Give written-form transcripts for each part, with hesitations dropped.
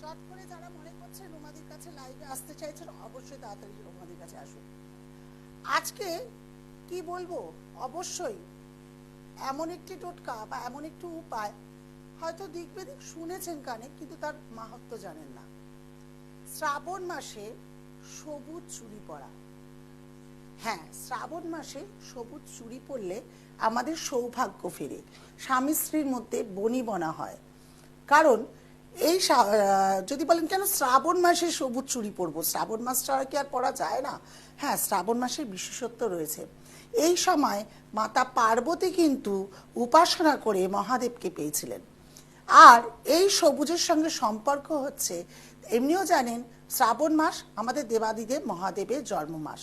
চট করে যারা মনে করছেন রুমাদির কাছে লাইভে আসতে চাইছেন অবশ্যই তাড়াতাড়ি রুমাদির কাছে আসুন। আজকে কি বলবো, অবশ্যই এমন একটি টোটকা বা এমন একটি উপায় হয়তো দিক বেদিক শুনেছেন কানে, কিন্তু তার মাহাত্ম্য জানেন না। শ্রাবণ মাসে সবুজ চুড়ি পরা। হ্যাঁ, শ্রাবণ মাসে সবুজ চুড়ি পরলে আমাদের সৌভাগ্য ফেরে, স্বামী স্ত্রীর মধ্যে বনিবনা হয়। কারণ এই যদি বলেন কেন শ্রাবণ মাসে সবুজ চুড়ি পরবো, শ্রাবণ মাস ছাড়া কি আর পরা যায় না? হ্যাঁ, শ্রাবণ মাসের বিশেষত্ব রয়েছে। এই সময় মাতা পার্বতী কিন্তু উপাসনা করে মহাদেবকে পেয়েছিলেন। আর এই সবুজের সঙ্গে সম্পর্ক হচ্ছে, এমনিও জানেন শ্রাবণ মাস আমাদের দেবাদিদেব মহাদেবের জন্ম মাস।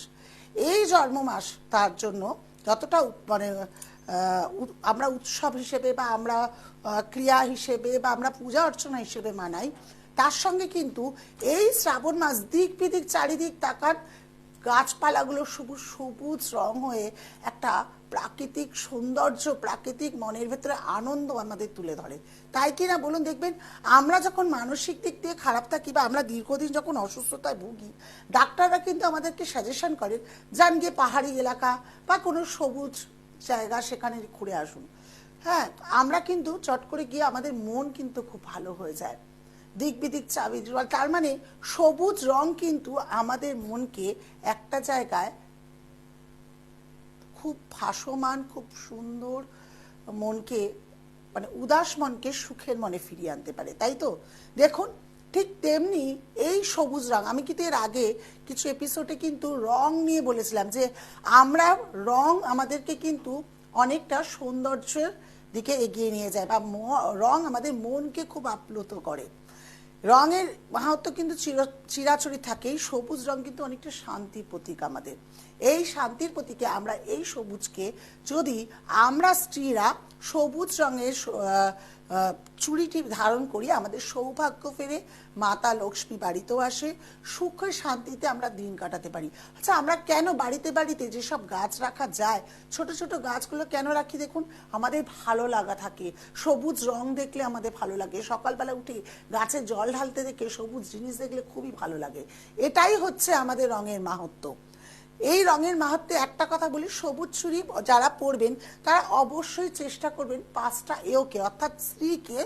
এই জন্ম মাস তার জন্য যতটা মানে আমরা উৎসব হিসেবে বা আমরা ক্রিয়া হিসেবে বা আমরা পূজা অর্চনা হিসেবে মানাই, তার সঙ্গে কিন্তু এই শ্রাবণ মাস দিক বিদিক চারিদিক তাকান, গাছপালাগুলো সবুজ সবুজ রং হয়ে একটা প্রাকৃতিক সৌন্দর্য, প্রাকৃতিক মনের ভেতরে আনন্দ আমাদের তুলে ধরে। তাই কি না বলুন? দেখবেন আমরা যখন মানসিক দিক দিয়ে খারাপ থাকি বা আমরা দীর্ঘদিন যখন অসুস্থতায় ভুগি, ডাক্তাররা কিন্তু আমাদেরকে সাজেশন করেন যান গিয়ে পাহাড়ি এলাকা বা কোনো সবুজ জায়গা সেখানে ঘুরে আসুন। হ্যাঁ, আমরা কিন্তু চট করে গিয়ে আমাদের মন কিন্তু খুব ভালো হয়ে যায়। দিক বিদিক চাবি, তার মানে সবুজ রং কিন্তু আমাদের মনকে একটা জায়গায় খুব ভাসমান, খুব সুন্দর মনকে, মানে উদাস মনকে সুখের মনে ফিরিয়ে আনতে পারে, তাই তো? দেখুন, ঠিক তেমনি এই সবুজ রং, আমি কিন্তু এর আগে কিছু এপিসোডে কিন্তু রং নিয়ে বলেছিলাম যে আমরা রং আমাদেরকে কিন্তু অনেকটা সৌন্দর্যের দিকে এগিয়ে নিয়ে যায়, বা রং আমাদের মনকে খুব আপ্লুত করে। রঙের মাহাত্ম্য কিন্তু চিরাচরিত থাকেই। সবুজ রং কিন্তু অনেকটা শান্তির প্রতীক আমাদের। এই শান্তির প্রতীকে আমরা এই সবুজকে, যদি আমরা স্ত্রীরা সবুজ রঙের চুড়িটি ধারণ করি, আমাদের সৌভাগ্য ফেরে, মাতা লক্ষ্মী বাড়িতেও আসে, সুখে শান্তিতে আমরা দিন কাটাতে পারি। আচ্ছা, আমরা কেন বাড়িতে বাড়িতে যেসব গাছ রাখা যায়, ছোট ছোট গাছগুলো কেন রাখি? দেখুন, আমাদের ভালো লাগা থাকে, সবুজ রং দেখলে আমাদের ভালো লাগে, সকালবেলা উঠে গাছে জল ঢালতে দেখে সবুজ জিনিস দেখলে খুবই ভালো লাগে। এটাই হচ্ছে আমাদের রঙের মাহাত্ম্য। এই রঙের মাহাত্ম্যে একটা কথা বলি, সবুজ চুড়ি যারা পরবেন তারা অবশ্যই চেষ্টা করবেন 5টা এওকে, অর্থাৎ স্ত্রীকে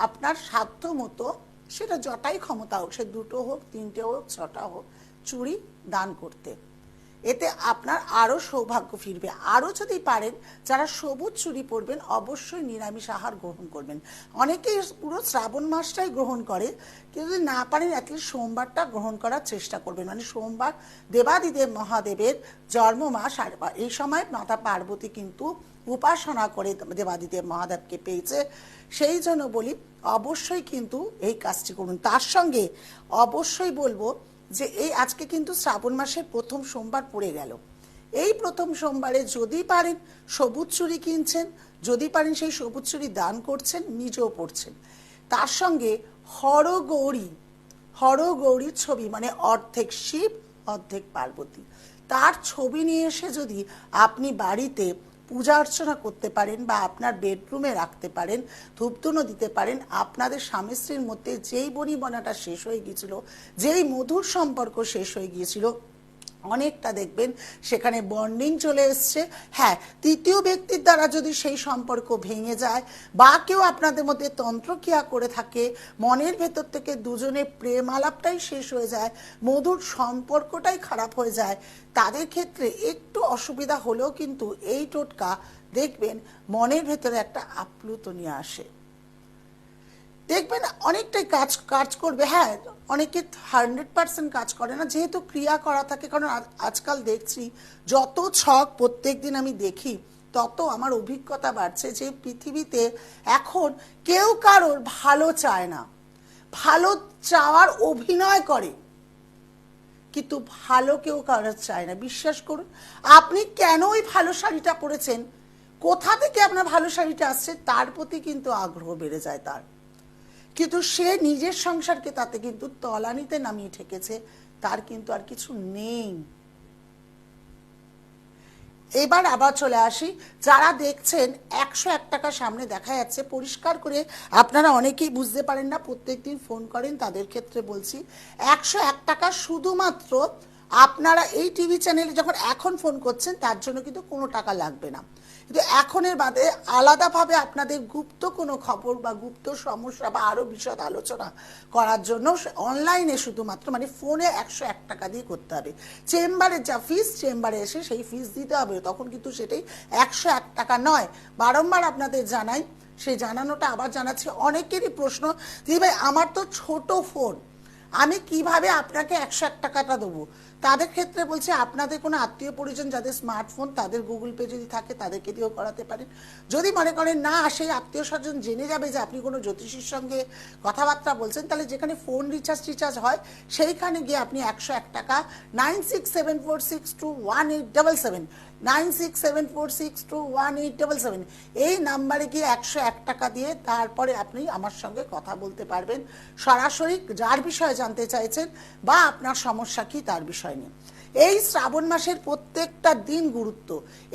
আপনার সাধ্য মতো, সেটা যটাই ক্ষমতা হোক, সে 2টো হোক, 3টে হোক, 6টা হোক, চুড়ি দান করতে। এতে আপনার আরও সৌভাগ্য ফিরবে। আরও যদি পারেন, যারা সবুজ চুড়ি পরবেন অবশ্যই নিরামিষ আহার গ্রহণ করবেন। অনেকেই পুরো শ্রাবণ মাসটাই গ্রহণ করে, কিন্তু যদি না পারেন অ্যাটলিস্ট সোমবারটা গ্রহণ করার চেষ্টা করবেন। মানে সোমবার দেবাদিদেব মহাদেবের জন্ম মাস, আর এই সময় মাতা পার্বতী কিন্তু উপাসনা করে দেবাদিদেব মহাদেবকে পেয়েছে। সেই জন্য বলি অবশ্যই কিন্তু এই কাজটি করুন। তার সঙ্গে অবশ্যই বলবো যে এই আজকে কিন্তু শ্রাবণ মাসের প্রথম সোমবার পড়ে গেল। এই প্রথম সোমবারে যদি পারেন সবুজ চুড়ি কিনছেন, যদি পারেন সেই সবুজ চুড়ি দান করছেন, নিজেও পড়ছেন। তার সঙ্গে হরগৌরীর ছবি, মানে অর্ধেক শিব অর্ধেক পার্বতী, তার ছবি নিয়ে এসে যদি আপনি বাড়িতে পূজা অর্চনা করতে পারেন বা আপনার বেডরুমে রাখতে পারেন, ধূপধুনো দিতে পারেন, আপনাদের স্বামী স্ত্রীর মধ্যে যেই বনিবনাটা শেষ হয়ে গিয়েছিল, যেই মধুর সম্পর্ক শেষ হয়ে গিয়েছিল, অনেকটা দেখবেন সেখানে বন্ডিং চলে এসছে। হ্যাঁ, তৃতীয় ব্যক্তির দ্বারা যদি সেই সম্পর্ক ভেঙে যায় বা কেউ আপনাদের মধ্যে তন্ত্রক্রিয়া করে থাকে, মনের ভেতর থেকে দুজনের প্রেম আলাপটাই শেষ হয়ে যায়, মধুর সম্পর্কটাই খারাপ হয়ে যায়, তাদের ক্ষেত্রে একটু অসুবিধা হলেও কিন্তু এই টোটকা দেখবেন মনের ভেতরে একটা আপ্লুত নিয়ে আসে। দেখবেন অনেকটাই কাজ করবে। হ্যাঁ, অনেকে 100% কাজ করে না, যেহেতু ক্রিয়া করা থাকে। কারণ আজকাল দেখছি যত ছক প্রত্যেক দিন আমি দেখি, তত আমার অভিজ্ঞতা বাড়ছে যে পৃথিবীতে এখন কেউ কারোর ভালো চায় না, ভালো চাওয়ার অভিনয় করে, কিন্তু ভালো কেউ কারোর চায় না। বিশ্বাস করুন, আপনি কেন ওই ভালো শাড়িটা পরেছেন, কোথা থেকে আপনার ভালো শাড়িটা আসছে, তার প্রতি কিন্তু আগ্রহ বেড়ে যায় তার, কিন্তু সে নিজের সংসারকে তাতে কিন্তু তলানিতে নামিয়ে ঠেকেছে, তার কিন্তু আর কিছু নেই। এবার আবার চলে আসি, যারা দেখছেন 101 টাকা সামনে দেখা যাচ্ছে পরিষ্কার করে, আপনারা অনেকেই বুঝতে পারেন না, প্রত্যেকদিন ফোন করেন, তাদের ক্ষেত্রে বলছি 101 টাকা শুধুমাত্র আপনারা এই টিভি চ্যানেলে যখন এখন ফোন করছেন তার জন্য কিন্তু কোনো টাকা লাগবে না। কিন্তু এখনের বাদে আলাদাভাবে আপনাদের গুপ্ত কোনো খবর বা গুপ্ত সমস্যা বা আরও বিশদ আলোচনা করার জন্য অনলাইনে শুধুমাত্র মানে ফোনে 101 টাকা দিয়ে করতে হবে। চেম্বারের যা ফিস, চেম্বারে এসে সেই ফিস দিতে হবে, তখন কিন্তু সেটাই 101 টাকা নয়। বারংবার আপনাদের জানাই, সেই জানানোটা আবার জানাচ্ছি। অনেকেরই প্রশ্ন, দিদি ভাই আমার তো ছোট ফোন, আমি কিভাবে আপনাকে 101 টাকাটা দেবো? তাদের ক্ষেত্রে বলছে আপনাদের কোনো আত্মীয় পরিজন যাদের স্মার্টফোন, তাদের গুগল পে যদি থাকে তাদেরকে দিয়েও করাতে পারেন। যদি মনে করেন না সেই আত্মীয় স্বজন জেনে যাবে যে আপনি কোনো জ্যোতিষীর সঙ্গে কথাবার্তা বলছেন, তাহলে যেখানে ফোন রিচার্জ হয় সেইখানে গিয়ে আপনি 101 টাকা 9674621877 9674621877 এই নাম্বারে গিয়ে 101 টাকা দিয়ে তারপরে আপনি আমার সঙ্গে কথা বলতে পারবেন সরাসরি, যার বিষয়ে জানতে চাইছেন বা আপনার সমস্যা কি তার বিষয় নিয়ে। এই শ্রাবণ মাসের প্রত্যেকটা দিন গুরুত্ব।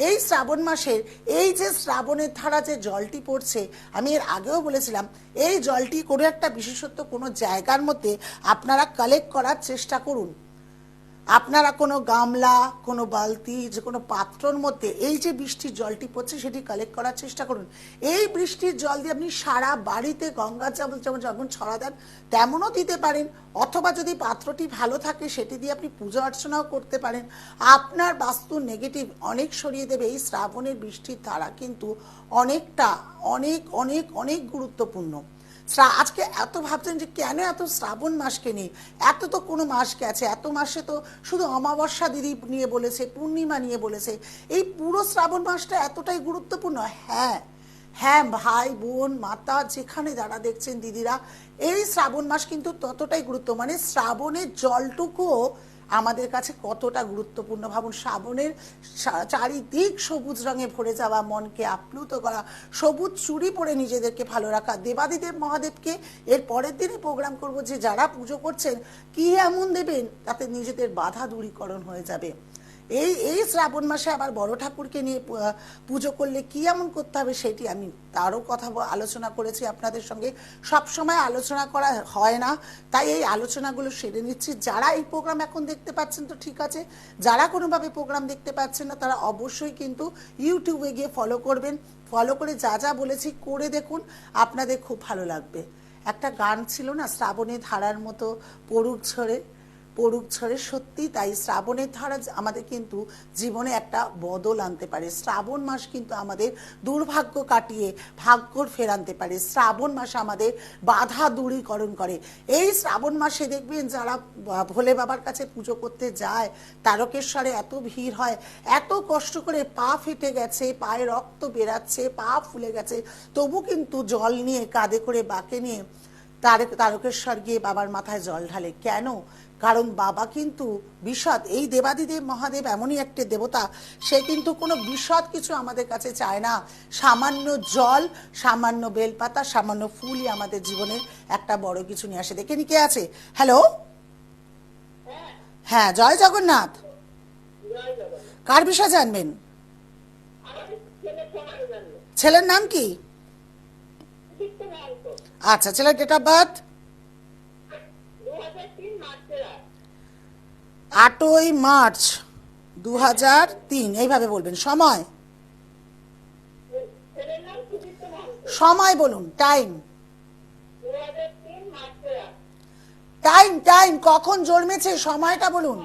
এই শ্রাবণ মাসের এই যে শ্রাবণের ধারা যে জলটি পড়ছে, আমি এর আগেও বলেছিলাম, এই জলটি কোনো একটা বিশেষত্ব কোনো জায়গার মধ্যে আপনারা কালেক্ট করার চেষ্টা করুন। আপনারা কোনো গামলা, কোনো বালতি, যে কোনো পাত্রর মধ্যে এই যে বৃষ্টির জলটি পড়ছে সেটি কালেক্ট করার চেষ্টা করুন। এই বৃষ্টির জল দিয়ে আপনি সারা বাড়িতে গঙ্গার যেমন যেমন ছড়া দেন তেমনও দিতে পারেন, অথবা যদি পাত্রটি ভালো থাকে সেটি দিয়ে আপনি পূজা অর্চনাও করতে পারেন। আপনার বাস্তুর নেগেটিভ অনেক সরিয়ে দেবে। এই শ্রাবণের বৃষ্টির ধারা কিন্তু অনেকটা অনেক অনেক অনেক গুরুত্বপূর্ণ। আজকে এত ভাবছেন যে কেন এত শ্রাবণ মাসকে নিয়ে, এত তো কোনো মাসকে আছে, এত মাসে তো শুধু অমাবস্যা দিদি নিয়ে বলেছে, পূর্ণিমা নিয়ে বলেছে, এই পুরো শ্রাবণ মাসটা এতটাই গুরুত্বপূর্ণ। হ্যাঁ হ্যাঁ ভাই বোন মাতা যেখানে যারা দেখছেন দিদিরা, এই শ্রাবণ মাস কিন্তু ততটাই গুরুত্ব, মানে শ্রাবণের জলটুকুও আমাদের কাছে কতটা গুরুত্বপূর্ণ ভাবুন। শ্রাবণের চারিদিক সবুজ রঙে ভরে যাওয়া, মনকে আপ্লুত করা, সবুজ চুড়ি পরে নিজেদেরকে ভালো রাখা। দেবাদিদেব মহাদেবকে এর পরের দিনই প্রোগ্রাম করব যে যারা পুজো করছেন কি এমন দেবেন তাতে নিজেদের বাধা দূরীকরণ হয়ে যাবে। এই শ্রাবণ মাসে আবার বড় ঠাকুরকে নিয়ে পুজো করলে কি এমন করতে হবে সেটি আমি তারও কথা আলোচনা করেছি আপনাদের সঙ্গে। সব সময় আলোচনা করা হয় না, তাই এই আলোচনাগুলো সেরে নিচ্ছি। যারা এই প্রোগ্রাম এখন দেখতে পাচ্ছেন তো ঠিক আছে, যারা কোনোভাবে প্রোগ্রাম দেখতে পাচ্ছেন না তারা অবশ্যই কিন্তু ইউটিউবে গিয়ে ফলো করবেন। ফলো করে যা যা বলেছি করে দেখুন, আপনাদের খুব ভালো লাগবে। একটা গান ছিল না, শ্রাবণের ধারার মতো পড়ুক ঝরে, পড়ুক ঝরে, সত্যি তাই। শ্রাবণের ধারা আমাদের কিন্তু জীবনে একটা বদল আনতে পারে। শ্রাবণ মাস কিন্তু আমাদের দুর্ভাগ্য কাটিয়ে ভাগ্যর ফের আনতে পারে। শ্রাবণ মাস আমাদের বাধা দূরীকরণ করে। এই শ্রাবণ মাসে দেখবেন যারা ভোলে বাবার কাছে পুজো করতে যায়, তারকেশ্বরে এত ভিড় হয়, এত কষ্ট করে পা ফেটে গেছে, পায়ে রক্ত বেরাচ্ছে, পা ফুলে গেছে, তবু কিন্তু জল নিয়ে কাঁধে করে বাঁকে নিয়ে তারকেশ্বর গিয়ে বাবার মাথায় জল ঢালে। কেন? কারণ বাবা কিন্তু বিশদ, এই দেবাদিদেব মহাদেব এমনই একটা দেবতা, সে কিন্তু কোনো বিশদ কিছু আমাদের কাছে চায় না। সামান্য জল, সামান্য বেলপাতা, সামান্য ফুলই আমাদের জীবনের একটা বড় কিছু নিয়ে আসে। দেখে নি কে আছে। হ্যালো, হ্যাঁ জয় জগন্নাথ। কার বিষয় জানবেন? ছেলের নাম কি? আচ্ছা, ছেলের ডেট অফ বার্থ? 8ই মার্চ 2003, এইভাবে বলবেন। সময় সময় বলুন, টাইম টাইম টাইম কখন জন্মেছে সময়টা বলুন।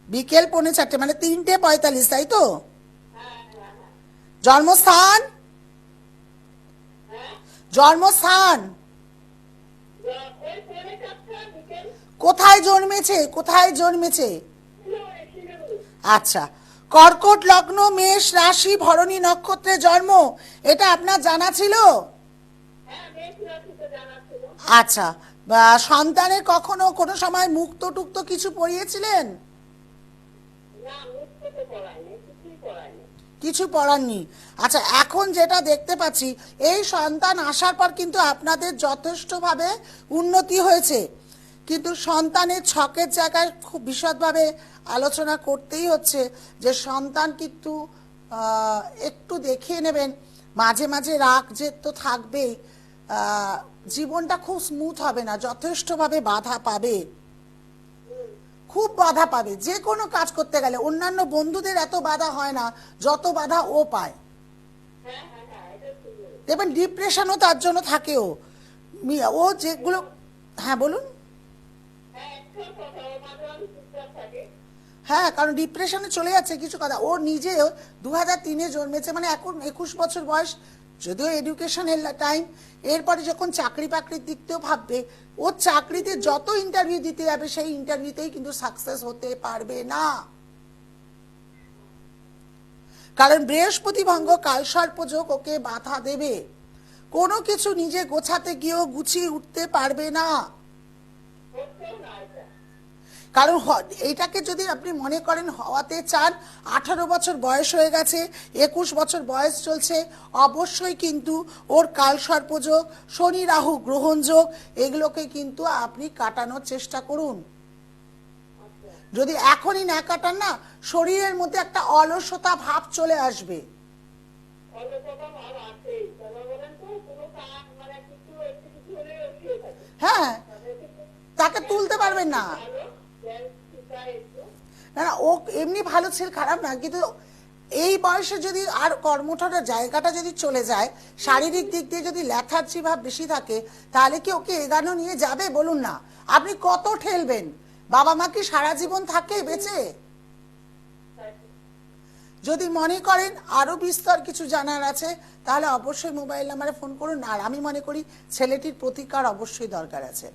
বিকেল 4:45, মানে 3:45, তাই তো? জন্মস্থান? জন্মস্থান কোথায় জন্মেছে? কোথায় জন্মেছে? আচ্ছা, কর্কট লগ্ন, মেষ রাশি, ভরণী নক্ষত্রে জন্ম, এটা আপনার জানা ছিল? আচ্ছা, সন্তানের কখনো কোনো সময় মুক্ত টুক্ত কিছু পড়িয়েছিলেন? কিছু পড়াননি। আচ্ছা, এখন যেটা দেখতে পাচ্ছি, এই সন্তান আসার পর কিন্তু আপনাদের যথেষ্টভাবে উন্নতি হয়েছে, কিন্তু সন্তানের ছকের জায়গায় খুব বিশদভাবে আলোচনা করতেই হচ্ছে যে সন্তান কিন্তু একটু দেখিয়ে নেবেন, মাঝে মাঝে রাগ জেদ তো থাকবেই, জীবনটা খুব স্মুথ হবে না, যথেষ্টভাবে বাধা পাবে, খুব বাধা পাবে। যে কোনো কাজ করতে গেলে অন্যান্য বন্ধুদের এত বাধা হয় না যত বাধা ও পায়। দেখবেন ডিপ্রেশনও তার জন্য থাকেও ও যেগুলো। হ্যাঁ বলুন। হ্যাঁ, কারণ ডিপ্রেশনে চলে যাচ্ছে কিছু কথা। ও নিজেও 2003-এ জন্মেছে, মানে এখন 21 বছর বয়স, যদিও এডুকেশনের টাইম। এরপরে যখন চাকরি বাকরির দিক দিয়েও ভাববে, ও চাকরিতে যত ইন্টারভিউ দিতে যাবে সেই ইন্টারভিউতেই কিন্তু সাকসেস হতে পারবে না, কারণ বৃহস্পতি ভঙ্গ কালসর্পযোগ ওকে বাধা দেবে। কোনো কিছু নিজে গোছাতে গিয়েও গুছিয়ে উঠতে পারবে না, কারণ এইটাকে যদি আপনি মনে করেন হওয়াতে চান, 18 বছর বয়স হয়ে গেছে, 21 বছর বয়স চলছে, অবশ্যই কিন্তু ওর কালসর্পযোগ, শনি রাহু গ্রহণযোগ, এগুলোকে কিন্তু আপনি কাটানোর চেষ্টা করুন। যদি এখনই না কাটান না, শরীরের মধ্যে একটা অলসতা ভাব চলে আসবে। হ্যাঁ, তাকে তুলতে পারবেন না। না না, ও এমনি ভালো ছেলে, খারাপ না, কিন্তু এই বয়সে যদি আর কর্মঠার জায়গাটা যদি চলে যায়, শারীরিক দিক দিয়ে যদি ল্যাথার্জি ভাব বেশি থাকে, তাহলে কি ওকে এগানো নিয়ে যাবে বলুন না? আপনি কত ঠেলবেন? বাবা মা কি সারা জীবন থাকে বেঁচে? যদি মনে করেন আরো বিস্তর কিছু জানার আছে, তাহলে অবশ্যই মোবাইল নাম্বারে ফোন করুন। আর আমি মনে করি ছেলেটির প্রতিকার অবশ্যই দরকার আছে।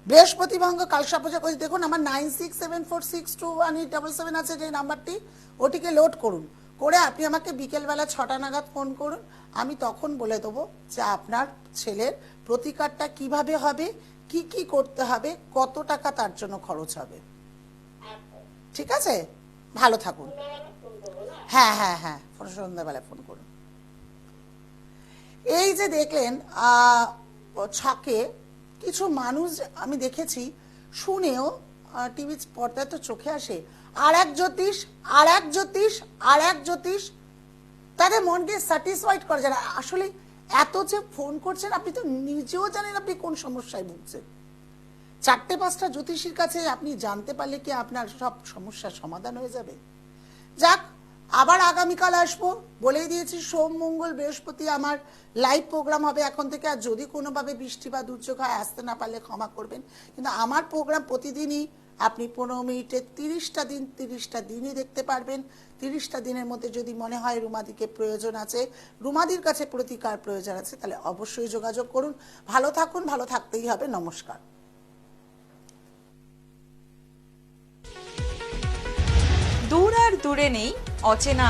বৃহস্পতি ভঙ্গ কালসর্পযোগ, দেখুন আমার 9674621877 আছে যে নাম্বারটি, ওটিকে লোড করুন, করে আপনি আমাকে বিকেলবেলা 6টা নাগাদ ফোন করুন। আমি তখন বলে দেবো যে আপনার ছেলের প্রতিকারটা কিভাবে হবে, কি কি করতে হবে, কত টাকা তার জন্য খরচ হবে। ঠিক আছে, ভালো থাকুন। হ্যাঁ হ্যাঁ হ্যাঁ, সন্ধ্যাবেলায় ফোন করুন। এই যে দেখলেন ছকে কিছু মানুষ আমি দেখেছি, শুনেও টিভি পর্দায় তো চোখে আসে, আর এক জ্যোতিষ তাদের মনকে স্যাটিসফাইড করা যায় না। আসলে এত যে ফোন করছেন, আপনি তো নিজেও জানেন আপনি কোন সমস্যায় ভুগছেন। 4-5টা জ্যোতিষীর কাছে আপনি জানতে পারলে কি আপনার সব সমস্যার সমাধান হয়ে যাবে? যাক, আবার আগামীকাল আসবো, বলেই দিয়েছি সোম মঙ্গল বৃহস্পতি আমার লাইভ প্রোগ্রাম হবে এখন থেকে। আর যদি কোনোভাবে বৃষ্টি বা দুর্যোগ হয়, আসতে না পারলে ক্ষমা করবেন, কিন্তু আমার প্রোগ্রাম প্রতিদিনই আপনি 15 মিনিটে 30টা দিনই দেখতে পারবেন। 30টা দিনের মধ্যে যদি মনে হয় রুমাদিকে প্রয়োজন আছে, রুমাদির কাছে প্রতিকার প্রয়োজন আছে, তাহলে অবশ্যই যোগাযোগ করুন। ভালো থাকুন, ভালো থাকতেই হবে। নমস্কার। দূর আর দূরে নেই অচেনা